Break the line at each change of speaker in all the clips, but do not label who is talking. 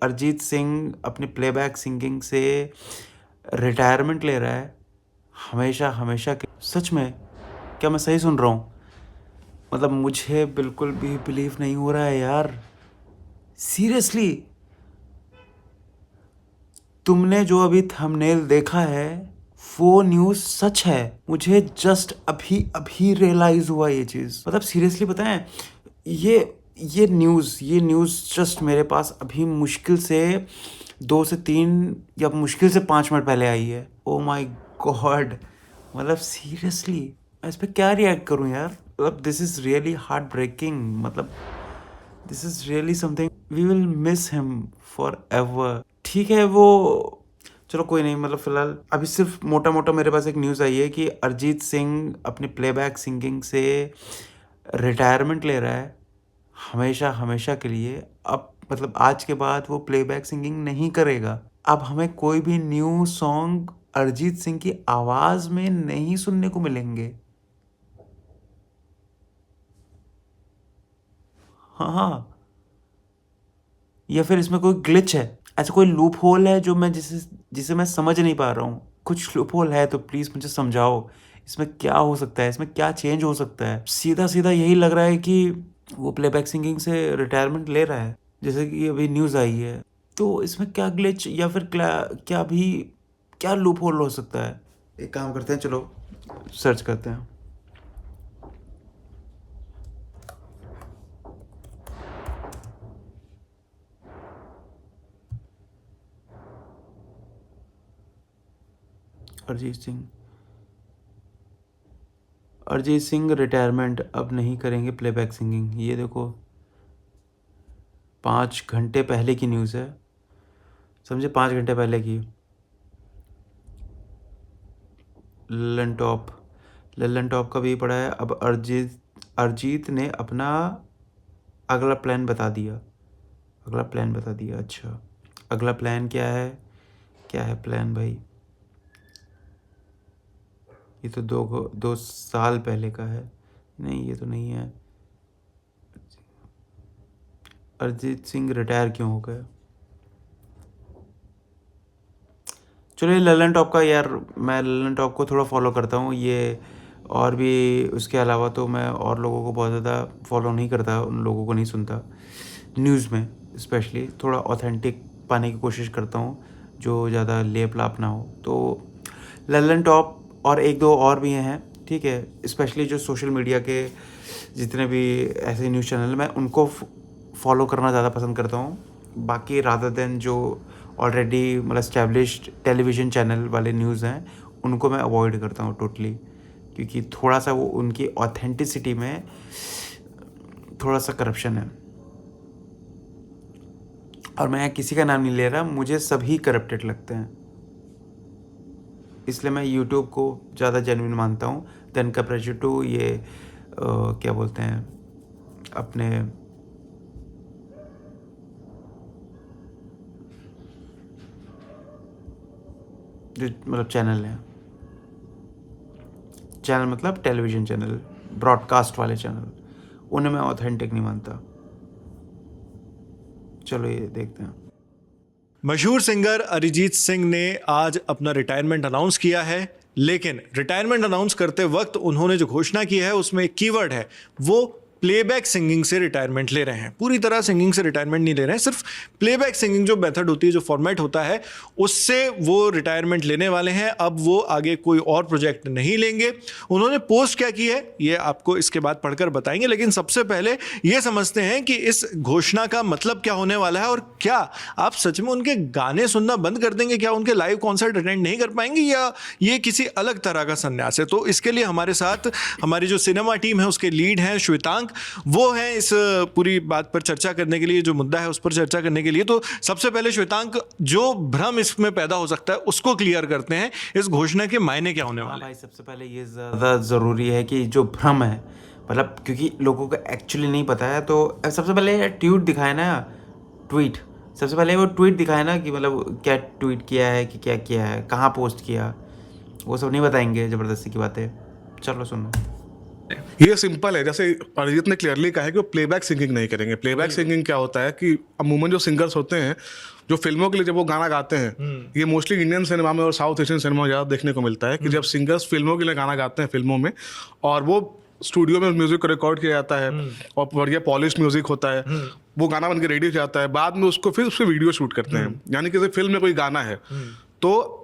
अरिजीत सिंह अपनी playback singing से retirement ले रहा है हमेशा हमेशा के। सच में? क्या मैं सही सुन रहा हूँ? मतलब मुझे बिल्कुल भी बिलीव नहीं हो रहा है यार, सीरियसली। तुमने जो अभी थंबनेल देखा है वो न्यूज़ सच है। मुझे जस्ट अभी अभी रियलाइज हुआ ये चीज़। मतलब सीरियसली बताएं, ये न्यूज़ जस्ट मेरे पास अभी मुश्किल से 2 से 3 या मुश्किल से 5 मिनट पहले आई है। ओ माय गॉड, मतलब सीरियसली मैं इस पर क्या रिएक्ट करूं यार। मतलब this is really heart breaking. मतलब this is really something we will miss him forever. ठीक है, वो चलो कोई नहीं। मतलब फिलहाल अभी सिर्फ मोटा मोटा मेरे पास एक न्यूज़ आई है कि अरिजीत सिंह अपनी प्लेबैक सिंगिंग से रिटायरमेंट ले रहा है हमेशा हमेशा के लिए। अब मतलब आज के बाद वो प्लेबैक सिंगिंग नहीं करेगा। अब हमें कोई भी न्यू सॉन्ग अरिजीत सिंह की आवाज़ में नहीं सुनने को मिलेंगे। हाँ हाँ, या फिर इसमें कोई ग्लिच है, ऐसा कोई लूप होल है जो मैं जिसे जिसे मैं समझ नहीं पा रहा हूँ। कुछ लूप होल है तो प्लीज़ मुझे समझाओ, इसमें क्या हो सकता है, इसमें क्या चेंज हो सकता है। सीधा सीधा यही लग रहा है कि वो प्लेबैक सिंगिंग से रिटायरमेंट ले रहा है, जैसे कि अभी न्यूज़ आई है। तो इसमें क्या ग्लिच या फिर क्या भी क्या लूप होल हो सकता है। एक काम करते हैं, चलो सर्च करते हैं। अरिजीत सिंह अरिजीत सिंह रिटायरमेंट, अब नहीं करेंगे प्लेबैक सिंगिंग। ये देखो 5 घंटे पहले की न्यूज़ है, समझे, 5 घंटे पहले की। ललन टॉप ललन टॉप का भी पड़ा है। अब अरिजीत ने अपना अगला प्लान बता दिया। अगला प्लान बता दिया, अच्छा। अगला प्लान क्या है? क्या है प्लान भाई? ये तो 2 साल पहले का है। नहीं, ये तो नहीं है। अरिजीत सिंह रिटायर क्यों हो गया? चलो ये ललन टॉप का, यार मैं ललन टॉप को थोड़ा फॉलो करता हूँ ये। और भी उसके अलावा तो मैं और लोगों को बहुत ज़्यादा फॉलो नहीं करता, उन लोगों को नहीं सुनता। न्यूज़ में स्पेशली थोड़ा ऑथेंटिक पाने की कोशिश करता हूँ, जो ज़्यादा लेप लाप ना हो। तो ललन टॉप और एक दो और भी हैं, ठीक है। स्पेशली जो सोशल मीडिया के जितने भी ऐसे न्यूज़ चैनल, मैं उनको फॉलो करना ज़्यादा पसंद करता हूँ। बाकी रादर देन जो ऑलरेडी मतलब इस्टेब्लिश्ड टेलीविज़न चैनल वाले न्यूज़ हैं, उनको मैं अवॉइड करता हूँ टोटली। क्योंकि थोड़ा सा वो उनकी ऑथेंटिसिटी में थोड़ा सा करप्शन है। और मैं किसी का नाम नहीं ले रहा, मुझे सभी करप्टेड लगते हैं। इसलिए मैं यूट्यूब को ज़्यादा जेन्युइन मानता हूँ देन कंपेयर टू ये क्या बोलते हैं अपने जो मतलब चैनल हैं। चैनल मतलब टेलीविज़न चैनल, ब्रॉडकास्ट वाले चैनल, उन्हें मैं ऑथेंटिक नहीं मानता। चलो ये देखते हैं।
मशहूर सिंगर अरिजीत सिंह ने आज अपना रिटायरमेंट अनाउंस किया है, लेकिन रिटायरमेंट अनाउंस करते वक्त उन्होंने जो घोषणा की है उसमें एक कीवर्ड है, वो प्लेबैक सिंगिंग से रिटायरमेंट ले रहे हैं। पूरी तरह सिंगिंग से रिटायरमेंट नहीं ले रहे हैं, सिर्फ प्लेबैक सिंगिंग जो मेथड होती है, जो फॉर्मेट होता है, उससे वो रिटायरमेंट लेने वाले हैं। अब वो आगे कोई और प्रोजेक्ट नहीं लेंगे। उन्होंने पोस्ट क्या की है ये आपको इसके बाद पढ़कर बताएंगे, लेकिन सबसे पहले ये समझते हैं कि इस घोषणा का मतलब क्या होने वाला है। और क्या आप सच में उनके गाने सुनना बंद कर देंगे? क्या उनके लाइव कॉन्सर्ट अटेंड नहीं कर पाएंगे, या ये किसी अलग तरह का संन्यास है? तो इसके लिए हमारे साथ हमारी जो सिनेमा टीम है उसके लीड हैं श्वेतांक, वो है इस पूरी बात पर चर्चा करने के लिए, जो मुद्दा है उस पर चर्चा करने के लिए। तो सबसे पहले श्वेतांक, जो भ्रम इसमें पैदा हो सकता है उसको क्लियर करते हैं। इस घोषणा के मायने क्या होने वाले हैं?
भाई सबसे पहले ये ज़्यादा ज़रूरी है कि जो भ्रम है, मतलब क्योंकि लोगों को एक्चुअली नहीं पता है, तो सबसे पहले ट्वीट दिखाए ना। ट्वीट सबसे पहले वो ट्वीट दिखाए ना कि मतलब क्या ट्वीट किया है, कि क्या किया है, कहाँ पोस्ट किया। वो सब नहीं बताएंगे, ज़बरदस्ती की बातें। चलो सुनो।
ये सिंपल है, जैसे अरिजीत ने क्लियरली कहा है कि वो प्लेबैक सिंगिंग नहीं करेंगे। प्लेबैक सिंगिंग क्या होता है कि अमूमन जो सिंगर्स होते हैं जो फिल्मों के लिए जब वो गाना गाते हैं, ये मोस्टली इंडियन सिनेमा में और साउथ एशियन सिनेमा में ज़्यादा देखने को मिलता है कि जब सिंगर्स फिल्मों के लिए गाना गाते हैं फिल्मों में, और वो स्टूडियो में म्यूजिक को रिकॉर्ड किया जाता है और बढ़िया पॉलिश म्यूजिक होता है, वो गाना बन के रेडी हो जाता है, बाद में उसको फिर उससे वीडियो शूट करते हैं। यानी कि जैसे फिल्म में कोई गाना है तो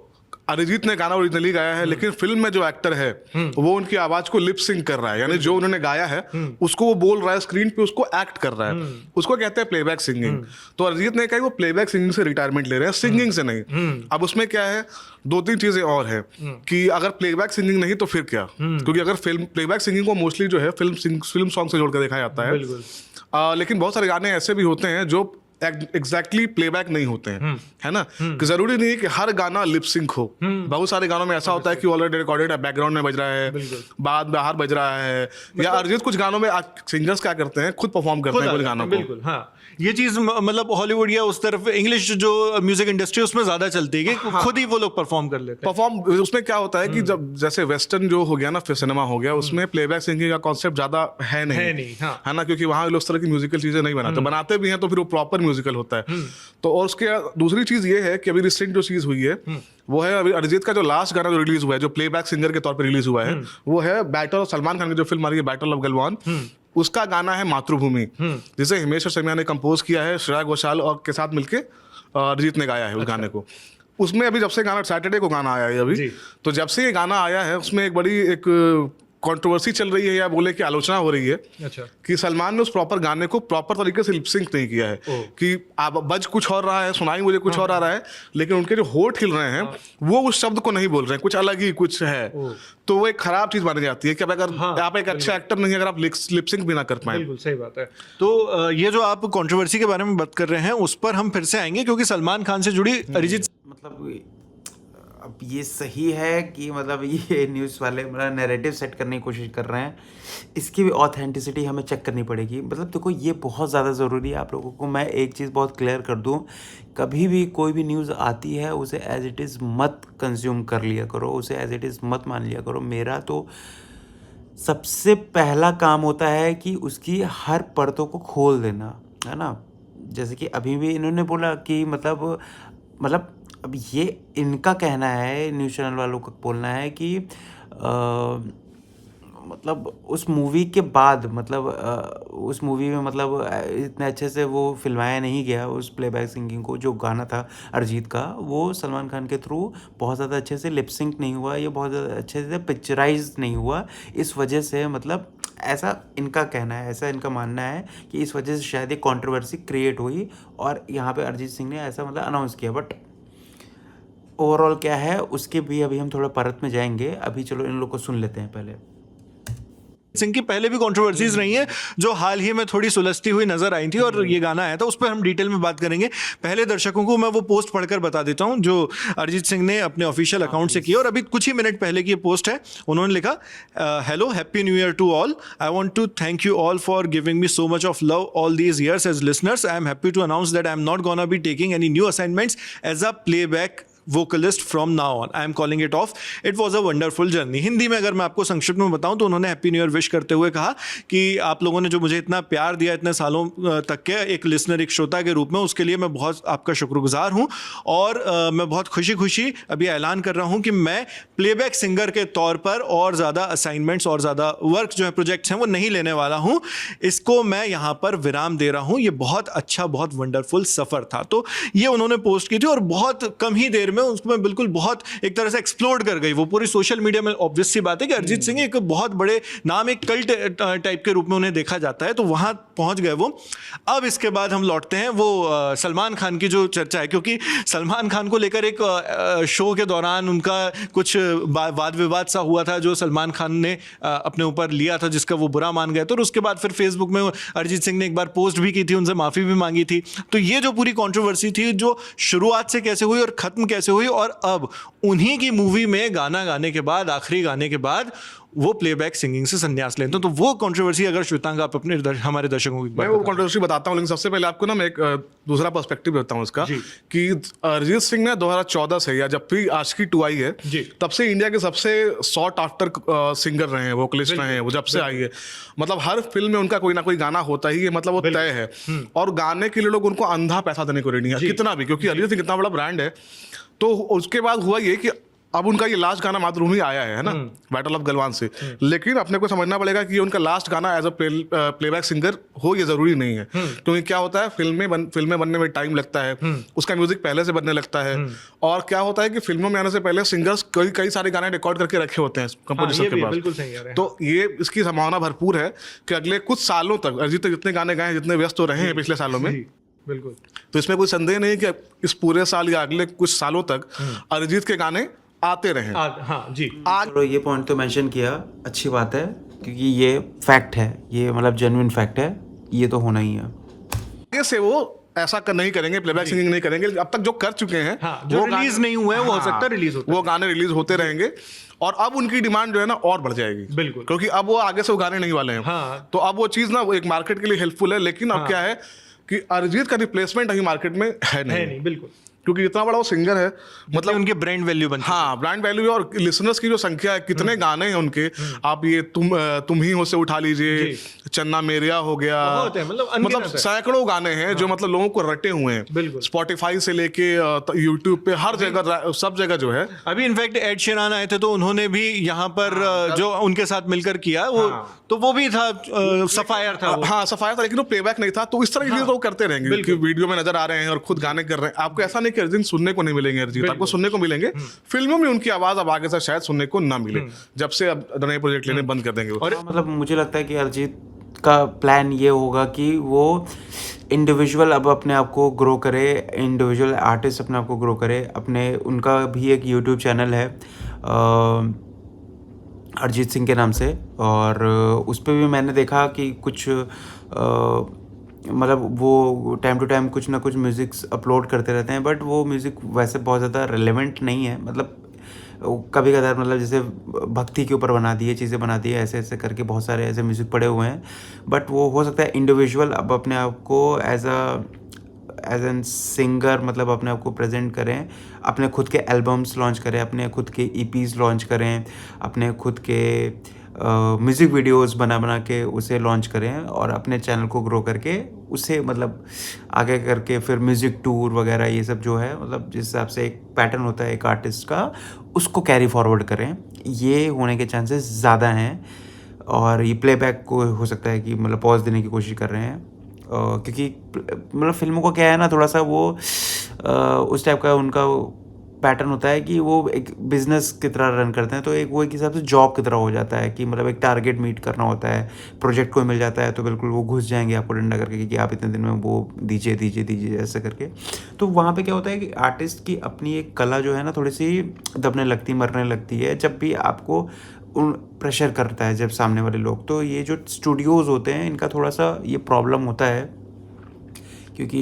अरिजीत ने गाना ओरिजिनली गाया है, लेकिन फिल्म में जो एक्टर है वो उनकी आवाज को लिप सिंक कर रहा है, यानी जो उन्होंने गाया है उसको वो बोल रहा है स्क्रीन पे, उसको एक्ट कर रहा है, उसको कहते हैं प्लेबैक सिंगिंग। तो अरिजीत ने कहा वो प्लेबैक सिंगिंग से रिटायरमेंट ले रहे हैं, सिंगिंग से नहीं। अब उसमें क्या है, दो तीन चीजें और है कि अगर प्लेबैक सिंगिंग नहीं तो फिर क्या, क्योंकि अगर फिल्म प्लेबैक सिंगिंग को मोस्टली जो है फिल्म सॉन्ग से जोड़कर देखा जाता है, लेकिन बहुत सारे गाने ऐसे भी होते हैं जो एग्जैक्टली प्लेबैक नहीं होते हैं, है ना, कि जरूरी नहीं है कि हर गाना लिप सिंक हो। बहुत सारे गानों में ऐसा होता है कि ऑलरेडी रिकॉर्डेड है, बैकग्राउंड में बज रहा है, बाद बाहर बज रहा है, या अरिजीत कुछ गानों में सिंगर्स क्या करते हैं, खुद परफॉर्म करते हैं कुछ गानों को।
बिल्कुल, हाँ, ये चीज मतलब हॉलीवुड या उस तरफ इंग्लिश जो म्यूजिक इंडस्ट्री उसमें ज्यादा चलती है कि खुद ही वो लोग परफॉर्म कर लेते हैं।
परफॉर्म उसमें क्या होता है कि जब जैसे वेस्टर्न जो हो गया ना, फिर सिनेमा हो गया, उसमें प्लेबैक सिंगिंग का कॉन्सेप्ट ज्यादा है नहीं,
हाँ।
है ना, क्योंकि वहाँ लोग उस तरह की म्यूजिकल चीजें नहीं बनाते, बनाते भी हैं तो फिर वो प्रॉपर म्यूजिकल होता है। तो और उसके दूसरी चीज ये है कि अभी रिसेंट जो चीज हुई है वो है अभी अरिजीत का जो लास्ट गाना जो रिलीज हुआ है, जो प्लेबैक सिंगर के तौर पर रिलीज हुआ है, वो है बैटल, सलमान खान की जो फिल्म आ रही है बैटल ऑफ गलवान, उसका गाना है मातृभूमि, जिसे हिमेश रेशमिया ने कंपोज किया है, श्रेया घोषाल और के साथ मिलके अरिजीत ने गाया है उस गाने को। उसमें अभी जब से गाना सैटरडे को गाना आया है अभी, तो जब से ये गाना आया है उसमें एक बड़ी एक कंट्रोवर्सी चल रही है, या बोले कि आलोचना हो रही है,
अच्छा,
कि सलमान ने उस प्रॉपर गाने को प्रॉपर तरीके से लिप सिंक नहीं किया है, कि आप बज कुछ और रहा है, सुनाई मुझे कुछ और आ रहा है, लेकिन उनके जो होठ हिल रहे हैं वो उस शब्द को नहीं बोल रहे हैं, कुछ अलग ही कुछ है। तो वो एक खराब चीज मानी जाती है कि अगर आप एक अच्छा एक्टर नहीं, अगर आप लिप सिंक भी ना कर पाए।
बिल्कुल सही बात है। तो ये जो आप कंट्रोवर्सी के बारे में बात कर रहे हैं उस पर हम फिर से आएंगे, क्योंकि सलमान खान से जुड़ी अरिजीत,
मतलब अब ये सही है कि मतलब ये न्यूज़ वाले मतलब नैरेटिव सेट करने की कोशिश कर रहे हैं, इसकी भी ऑथेंटिसिटी हमें चेक करनी पड़ेगी। मतलब देखो ये बहुत ज़्यादा ज़रूरी है। आप लोगों को मैं एक चीज़ बहुत क्लियर कर दूं, कभी भी कोई भी न्यूज़ आती है उसे एज इट इज़ मत कंज्यूम कर लिया करो, उसे एज इट इज़ मत मान लिया करो। मेरा तो सबसे पहला काम होता है कि उसकी हर परतों को खोल देना, है ना। जैसे कि अभी भी इन्होंने बोला कि मतलब अब ये इनका कहना है, न्यूज़ चैनल वालों का बोलना है कि मतलब उस मूवी के बाद मतलब उस मूवी में मतलब इतने अच्छे से वो फिल्माया नहीं गया उस प्लेबैक सिंगिंग को। जो गाना था अरिजीत का वो सलमान खान के थ्रू बहुत ज़्यादा अच्छे से लिप सिंक नहीं हुआ, ये बहुत ज़्यादा अच्छे से पिक्चराइज नहीं हुआ। इस वजह से मतलब ऐसा इनका कहना है, ऐसा इनका मानना है कि इस वजह से शायद ये कंट्रोवर्सी क्रिएट हुई और यहाँ पे अरिजीत सिंह ने ऐसा मतलब अनाउंस किया। बट ओवरऑल क्या है उसके भी अभी हम थोड़ा परत में जाएंगे। अभी चलो इन लोग को सुन लेते हैं पहले।
सिंह की पहले भी कंट्रोवर्सीज रही हैं जो हाल ही में थोड़ी सुलझती हुई नजर आई थी, और ये गाना आया था, उस पर हम डिटेल में बात करेंगे। पहले दर्शकों को मैं वो पोस्ट पढ़कर बता देता हूं जो अरिजीत सिंह ने अपने ऑफिशियल अकाउंट से की, और अभी कुछ ही मिनट पहले की ये पोस्ट है। उन्होंने लिखा, hello, happy new year to all, I want to thank you all for giving me so much of love all these years as listeners. I am happy to announce that I am not gonna be taking any new assignments as a playback vocalist from now on. I am calling it off. It was a wonderful journey. Hindi में अगर मैं आपको संक्षिप्त में बताऊं तो उन्होंने happy new year wish करते हुए कहा कि आप लोगों ने जो मुझे इतना प्यार दिया इतने सालों तक के एक लिसनर, एक श्रोता के रूप में, उसके लिए मैं बहुत आपका शुक्रगुजार हूं। और मैं बहुत खुशी अभी ऐलान कर रहा हूं कि मैं प्लेबैक सिंगर के तौर पर और ज़्यादा असाइनमेंट्स और ज़्यादा वर्क जो है प्रोजेक्ट्स हैं वो नहीं लेने वाला हूँ। इसको मैं यहाँ पर विराम दे रहा हूँ। ये बहुत अच्छा, बहुत वंडरफुल सफ़र था। तो ये उन्होंने पोस्ट की थी और बहुत कम ही देर में उसमें बिल्कुल बहुत एक तरह से एक्सप्लोड कर गई वो पूरी सोशल मीडिया में। ऑब्वियस सी बात है कि अरिजीत सिंह एक बहुत बड़े नाम, एक कल्ट टाइप के रूप में उन्हें देखा जाता है, तो वहां पहुंच गए वो। अब इसके बाद हम लौटते हैं वो सलमान खान की जो चर्चा है, क्योंकि सलमान खान को लेकर एक शो के दौरान उनका कुछ वाद विवाद सा हुआ था जो सलमान खान ने अपने ऊपर लिया था, जिसका वो बुरा मान गए थे। और उसके बाद फिर फेसबुक में अरिजीत सिंह ने एक बार पोस्ट भी की थी, उनसे माफ़ी भी मांगी थी। तो ये जो पूरी कंट्रोवर्सी थी, जो शुरुआत से कैसे हुई और ख़त्म कैसे हुई, और अब उन्हीं की मूवी में गाना गाने के बाद, आखिरी गाने के बाद वो प्लेबैक सिंगिंग से संन्यास लेते हैं। तो वो कंट्रोवर्सी अगर श्वेतांग आप अपने हमारे दर्शकों को
मैं वो कंट्रोवर्सी बताता हूँ, लेकिन सबसे पहले आपको ना मैं एक दूसरा पर्सपेक्टिव देता हूँ इसका कि अरिजीत सिंह ने 2014 से या जब भी आशिकी 2 आई है तब से इंडिया के सबसे सॉट आफ्टर सिंगर रहे हैं, वोकलिस्ट रहे हैं वो जब से आई है। मतलब हर फिल्म में उनका कोई ना कोई गाना होता ही है, मतलब वो तय है। और गाने के लिए लोग उनको अंधा पैसा देने को रेडी है कितना भी, क्योंकि अरिजीत सिंह इतना बड़ा ब्रांड है। तो उसके बाद हुआ ये कि अब उनका ये लास्ट गाना मातृभूमि आया है ना, बैटल ऑफ गलवान से। लेकिन अपने को समझना पड़ेगा कि ये उनका लास्ट गाना एज अ प्लेबैक सिंगर हो ये जरूरी नहीं है, क्योंकि क्या होता है फिल्में बनने में टाइम लगता है, उसका म्यूजिक पहले से बनने लगता है। और क्या होता है कि फिल्मों में आने से पहले सिंगर्स कई सारे गाने रिकॉर्ड करके रखे होते हैं कंपोजिशन के पास। तो ये इसकी संभावना भरपूर है कि अगले कुछ सालों तक अरिजीत तक जितने गाने गाए, जितने व्यस्त हो रहे हैं पिछले सालों में,
बिल्कुल,
तो इसमें कोई संदेह नहीं कि इस पूरे साल या अगले कुछ सालों तक अरिजीत के गाने आते रहे।
हाँ जी,
आज
चलो ये पॉइंट तो मेंशन किया, अच्छी बात है, क्योंकि ये फैक्ट है, ये मतलब जेन्युइन फैक्ट है, ये तो होना ही है।
आगे से वो ऐसा नहीं करेंगे, प्लेबैक सिंगिंग नहीं करेंगे। अब तक जो कर चुके हैं
जो रिलीज नहीं हुए हैं वो हो सकता है रिलीज होते,
वो गाने रिलीज होते रहेंगे। और अब उनकी डिमांड जो है ना और बढ़ जाएगी,
बिल्कुल,
क्योंकि अब वो आगे से वो गाने नहीं वाले हैं। तो अब वो चीज़ ना वो एक मार्केट के लिए हेल्पफुल है। लेकिन अब क्या है कि अरिजीत का रिप्लेसमेंट अभी मार्केट में है नहीं,
बिल्कुल,
क्योंकि इतना बड़ा वो सिंगर है, मतलब
उनके ब्रांड वैल्यू बन,
हाँ ब्रांड वैल्यू है। और लिसनर्स की जो संख्या है, कितने गाने हैं उनके, आप ये तुम ही हो से उठा लीजिए, चन्ना मेरिया हो गया, मतलब सैकड़ों गाने हैं जो मतलब लोगों को रटे हुए हैं, स्पॉटिफाई से लेके यूट्यूब पे हर जगह, सब जगह जो है।
अभी इनफैक्ट एड शेरान आए थे तो उन्होंने भी यहाँ पर जो उनके साथ मिलकर किया वो, तो वो भी था, सफायर था,
हाँ सफायर था, लेकिन वो प्लेबैक नहीं था। तो इस तरह की चीजें तो करते रहेंगे कि वीडियो में नजर आ रहे हैं और खुद गाने कर रहे हैं। आपको ऐसा नहीं कि अरिजीत सुनने को नहीं मिलेंगे, अरिजीत आपको सुनने को मिलेंगे, फिल्मों में उनकी आवाज अब आगे से शायद सुनने को ना मिले, जब से अब नए प्रोजेक्ट लेने बंद कर देंगे।
और मतलब मुझे लगता है कि अरिजीत का प्लान ये होगा कि वो इंडिविजुअल अब अपने आप को ग्रो करे, इंडिविजुअल आर्टिस्ट अपने आप को ग्रो करे। अपने उनका भी एक यूट्यूब चैनल है अरिजीत सिंह के नाम से, और उस पर भी मैंने देखा कि कुछ मतलब वो टाइम टू टाइम कुछ ना कुछ म्यूज़िक्स अपलोड करते रहते हैं, बट वो म्यूज़िक वैसे बहुत ज़्यादा रेलेवेंट नहीं है। मतलब कभी कभार मतलब जैसे भक्ति के ऊपर बना दिए, चीज़ें बना दी, ऐसे ऐसे करके बहुत सारे ऐसे म्यूज़िक पड़े हुए हैं। बट वो हो सकता है इंडिविजुअल अब अपने आप को एज एन सिंगर मतलब अपने आप को प्रेजेंट करें, अपने खुद के एल्बम्स लॉन्च करें, अपने खुद के ईपीज़ लॉन्च करें, अपने खुद के म्यूज़िक वीडियोस बना के उसे लॉन्च करें, और अपने चैनल को ग्रो करके उसे मतलब आगे करके फिर म्यूज़िक टूर वगैरह ये सब जो है, मतलब जिस हिसाब से एक पैटर्न होता है एक आर्टिस्ट का, उसको कैरी फॉरवर्ड करें। ये होने के चांसेस ज़्यादा हैं। और ये प्लेबैक को हो सकता है कि मतलब पॉज देने की कोशिश कर रहे हैं, क्योंकि मतलब फिल्मों का क्या है ना, थोड़ा सा वो उस टाइप का उनका पैटर्न होता है कि वो एक बिजनेस की तरह रन करते हैं। तो एक वो एक हिसाब से जॉब की तरह हो जाता है कि मतलब एक टारगेट मीट करना होता है, प्रोजेक्ट कोई मिल जाता है तो बिल्कुल वो घुस जाएंगे आपको डंडा करके कि आप इतने दिन में वो दीजिए ऐसे करके। तो वहाँ पे क्या होता है कि आर्टिस्ट की अपनी एक कला जो है ना थोड़ी सी दबने लगती, मरने लगती है जब भी आपको उन प्रेशर करता है जब सामने वाले लोग। तो ये जो स्टूडियोज़ होते हैं इनका थोड़ा सा ये प्रॉब्लम होता है, क्योंकि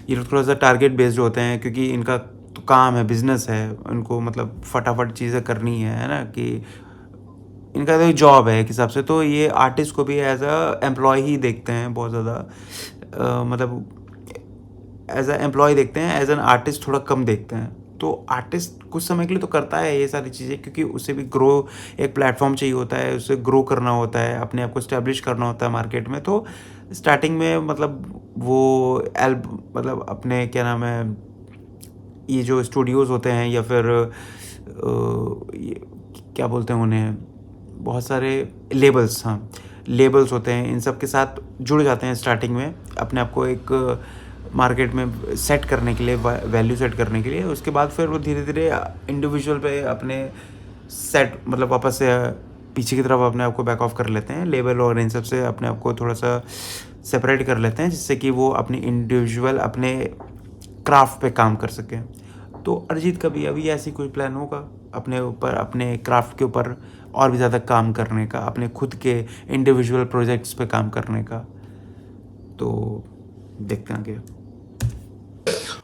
ये थोड़ा सा टारगेट बेस्ड होते हैं, क्योंकि इनका तो काम है, बिजनेस है, उनको मतलब फटाफट चीज़ें करनी है ना, कि इनका तो जॉब है एक हिसाब से। तो ये आर्टिस्ट को भी एज अ एम्प्लॉय ही देखते हैं बहुत ज़्यादा, मतलब एज अ एम्प्लॉय देखते हैं, एज एन आर्टिस्ट थोड़ा कम देखते हैं। तो आर्टिस्ट कुछ समय के लिए तो करता है ये सारी चीज़ें, क्योंकि उसे भी ग्रो एक प्लेटफॉर्म चाहिए होता है, उसे ग्रो करना होता है, अपने आप को इस्टेब्लिश करना होता है मार्केट में। तो स्टार्टिंग में मतलब वो मतलब अपने क्या नाम है, ये जो स्टूडियोज़ होते हैं या फिर ये क्या बोलते हैं उन्हें, बहुत सारे लेबल्स, हाँ लेबल्स होते हैं, इन सब के साथ जुड़ जाते हैं स्टार्टिंग में अपने आप को एक मार्केट में सेट करने के लिए, वैल्यू सेट करने के लिए। उसके बाद फिर वो धीरे धीरे इंडिविजुअल पे अपने सेट मतलब वापस से पीछे की तरफ अपने आप को बैक ऑफ कर लेते हैं, लेबल और इन सब से अपने आप को थोड़ा सा सेपरेट कर लेते हैं, जिससे कि वो अपनी इंडिविजुअल अपने क्राफ्ट पे काम कर सकें। तो अरिजीत का भी अभी ऐसी कोई प्लान होगा अपने ऊपर, अपने क्राफ्ट के ऊपर और भी ज़्यादा काम करने का, अपने खुद के इंडिविजुअल प्रोजेक्ट्स पे काम करने का। तो देखते हैं आगे।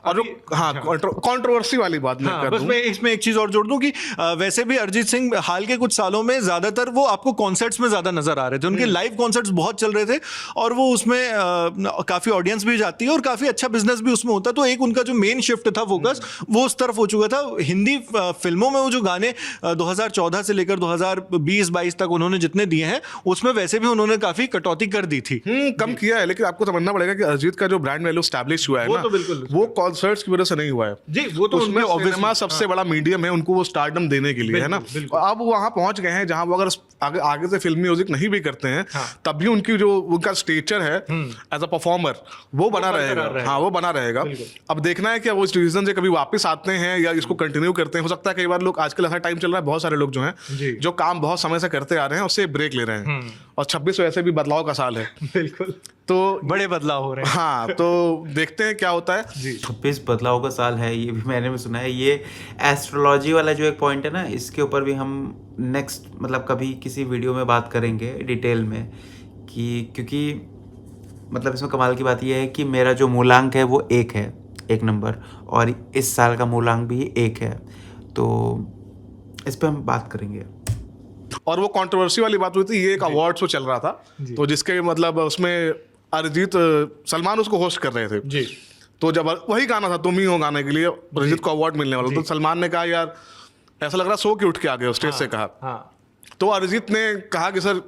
और जो हाँ कंट्रोवर्सी वाली बात मैं कर
बस
दूं,
मैं इसमें एक चीज और जोड़ दूं कि वैसे भी अरिजीत सिंह हाल के कुछ सालों में ज्यादातर वो आपको कॉन्सर्ट्स में ज्यादा नजर आ रहे थे, उनके लाइव कॉन्सर्ट्स बहुत चल रहे थे और वो उसमें काफी ऑडियंस भी जाती है और काफी अच्छा बिजनेस भी उसमें होता है। तो एक उनका जो मेन शिफ्ट था फोकस वो उस तरफ हो चुका था। हिंदी फिल्मों में वो जो गाने 2014 से लेकर 2020-22 तक उन्होंने जितने दिए हैं उसमें वैसे भी उन्होंने काफी कटौती कर दी थी।
कम किया है, लेकिन आपको समझना पड़ेगा कि अरिजीत का जो ब्रांड वैल्यू स्टैब्लिश हुआ है
वो
ना,
तो बिल्कुल
वो कॉन्सर्ट्स की वजह से नहीं हुआ है
जी, वो तो
उसमें
उनके
सिनेमा सबसे बड़ा मीडियम है उनको वो स्टारडम देने के लिए, है ना।
बिल्कुल।
और अब वो वहां पहुंच गए हैं जहां वो अगर आगे से फिल्मी म्यूजिक नहीं भी करते हैं तब भी उनकी जो उनका स्टेचर है एज अ परफॉर्मर वो बना रहेगा। हाँ, वो बना रहेगा। अब देखना है कि वो इस डिसीजन से कभी वापस आते हैं या इसको कंटिन्यू करते हैं। हो सकता है कई बार लोग, आजकल ऐसा टाइम चल रहा है, बहुत सारे लोग जो हैं जो काम बहुत समय से करते आ रहे हैं उससे ब्रेक ले रहे हैं, और 26 वैसे भी बदलाव का साल है।
बिल्कुल,
तो
बड़े बदलाव हो रहे हैं।
हाँ, तो देखते हैं क्या होता है जी।
26 बदलाव का साल है, ये भी मैंने भी सुना है। ये एस्ट्रोलॉजी वाला जो एक पॉइंट है ना, इसके ऊपर भी हम नेक्स्ट मतलब कभी किसी वीडियो में बात करेंगे डिटेल में, कि क्योंकि मतलब इसमें कमाल की बात ये है कि मेरा जो मूलांक है वो 1 है, 1 नंबर, और इस साल का मूलांक भी 1 है, तो इस पर हम बात करेंगे।
और वो कंट्रोवर्सी वाली बात हुई थी, ये एक अवार्ड शो चल रहा था, तो जिसके मतलब उसमें अरिजीत, सलमान उसको होस्ट कर रहे थे
जी।
तो जब वही गाना था तुम ही हो गाने के लिए अरिजीत को अवार्ड मिलने वाला, तो सलमान ने कहा यार ऐसा लग रहा सो के उठ के आ गए स्टेज से कहा। तो अरिजीत ने कहा कि सर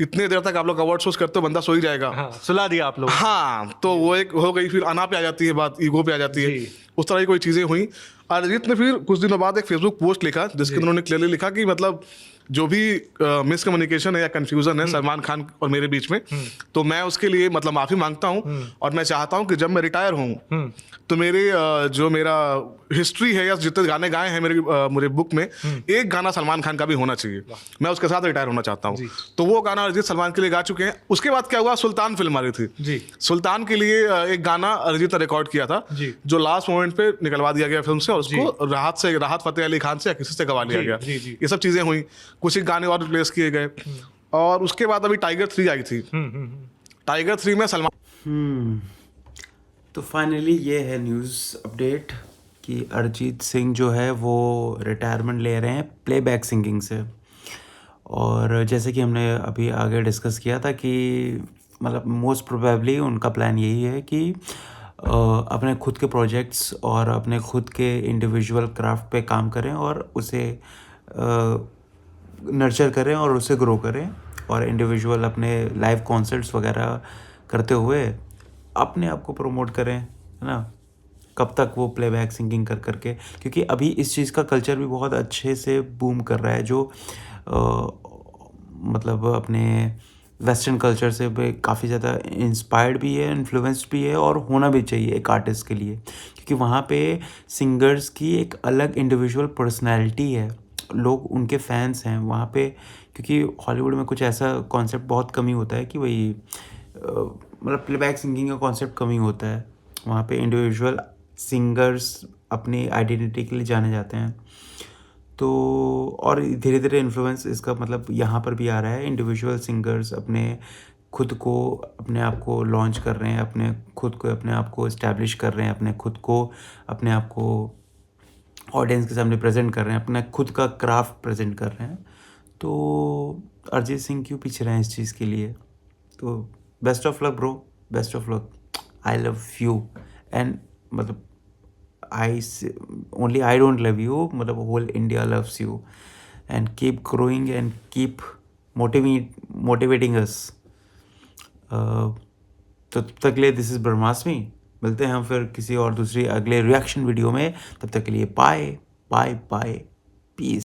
इतने देर तक आप लोग अवार्ड शोज करते हो, बंदा सो ही जाएगा।
सुला दिया आप लोग।
हाँ, तो वो एक हो गई, फिर अना पे आ जाती है बात, ईगो पे आ जाती है, उस तरह की कोई चीजें हुई। अरिजीत ने फिर कुछ दिनों बाद एक फेसबुक पोस्ट लिखा जिसके अंदर उन्होंने क्लियरली लिखा कि मतलब जो भी मिसकम्युनिकेशन है या कंफ्यूजन है सलमान खान और मेरे बीच में, तो मैं उसके लिए मतलब माफी मांगता हूं, और मैं चाहता हूं कि जब मैं रिटायर हूं तो मेरे जो मेरा हिस्ट्री है या जितने गाने गाए हैं मेरे बुक में, एक गाना सलमान खान का भी होना चाहिए, मैं उसके साथ रिटायर होना चाहता हूं। तो वो गाना अरिजीत सलमान के लिए गा चुके हैं। उसके बाद क्या हुआ, सुल्तान फिल्म आ रही थी जी। सुल्तान के लिए एक गाना अरिजीत ने रिकॉर्ड किया था जो लास्ट मोमेंट पे निकलवा दिया गया फिल्म से, और उसको राहत फतेह अली खान से या किसी से गवा लिया गया। ये सब चीजें हुई, कुछ एक गाने और रिप्लेस किए गए, और उसके बाद अभी टाइगर 3 आई थी। टाइगर 3 में सलमान
तो फाइनली ये है न्यूज़ अपडेट कि अरिजीत सिंह जो है वो रिटायरमेंट ले रहे हैं प्लेबैक सिंगिंग से। और जैसे कि हमने अभी आगे डिस्कस किया था कि मतलब मोस्ट प्रोबेबली उनका प्लान यही है कि अपने खुद के प्रोजेक्ट्स और अपने खुद के इंडिविजुअल क्राफ्ट पे काम करें और उसे नर्चर करें और उसे ग्रो करें, और इंडिविजुअल अपने लाइव कॉन्सर्ट्स वगैरह करते हुए अपने आप को प्रमोट करें, है ना। कब तक वो प्लेबैक सिंगिंग कर करके, क्योंकि अभी इस चीज़ का कल्चर भी बहुत अच्छे से बूम कर रहा है, जो मतलब अपने वेस्टर्न कल्चर से काफ़ी ज़्यादा इंस्पायर्ड भी है, इन्फ्लुएंस्ड भी है, और होना भी चाहिए एक आर्टिस्ट के लिए, क्योंकि वहाँ पे सिंगर्स की एक अलग इंडिविजुअल पर्सनैलिटी है, लोग उनके फैंस हैं वहाँ पे। क्योंकि हॉलीवुड में कुछ ऐसा कॉन्सेप्ट बहुत कमी होता है कि वही मतलब प्लेबैक सिंगिंग का कॉन्सेप्ट कमी होता है, वहाँ पे इंडिविजुअल सिंगर्स अपनी आइडेंटिटी के लिए जाने जाते हैं। तो और धीरे धीरे इन्फ्लुएंस इसका मतलब यहाँ पर भी आ रहा है, इंडिविजुअल सिंगर्स अपने खुद को, अपने आप को लॉन्च कर रहे हैं, अपने आप को इस्टेब्लिश कर रहे हैं, अपने आप को ऑडियंस के सामने प्रेजेंट कर रहे हैं, अपना खुद का क्राफ्ट प्रेजेंट कर रहे हैं। तो अरिजीत सिंह क्यों पीछे रहे हैं इस चीज़ के लिए। तो best of luck bro, best of luck, I love you, and मतलब I don't love you, मतलब whole India loves you, and keep growing and keep motivating us। तो तब तक के लिए दिस इज़ ब्रह्मास्मि, मिलते हैं हम फिर किसी और दूसरी अगले रिएक्शन वीडियो में। तब तक के लिए बाय बाय बाय, पीस।